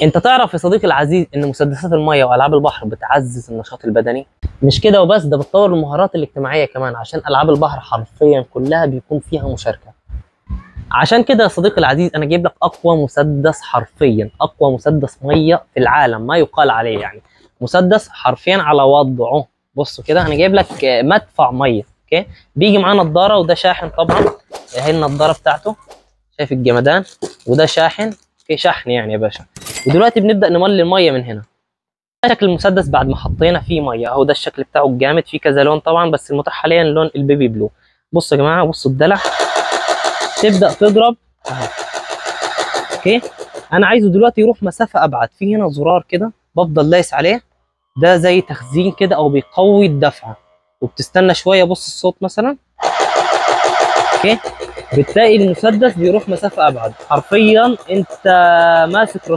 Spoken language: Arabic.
انت تعرف يا صديقي العزيز ان مسدسات الميه والعاب البحر بتعزز النشاط البدني. مش كده وبس، ده بتطور المهارات الاجتماعيه كمان، عشان العاب البحر حرفيا كلها بيكون فيها مشاركه. عشان كده يا صديقي العزيز انا جايب لك اقوى مسدس، حرفيا اقوى مسدس ميه في العالم ما يقال عليه يعني. مسدس حرفيا على وضعه. بصوا كده انا جايب لك مدفع ميه. اوكي، بيجي معاه نظاره وده شاحن طبعا. اهي النظاره بتاعته، شايف الجمدان؟ وده شاحن. اوكي، شحن يعني يا باشا. ودلوقتي بنبدا نملي الميه من هنا. ده شكل المسدس بعد ما حطينا فيه ميه اهو. ده الشكل بتاعه الجامد، فيه كذا لون طبعا بس المتاح حاليا لون البيبي بلو. بصوا يا جماعه، بصوا الدلع. تبدا تضرب اهو. اوكي، انا عايزه دلوقتي يروح مسافه ابعد. في هنا زرار كده بفضل دايس عليه، ده زي تخزين كده او بيقوي الدفعه. وبتستنى شويه، بص الصوت مثلا. اوكي، بتلاقي المسدس بيروح مسافه ابعد. حرفيا انت ماسك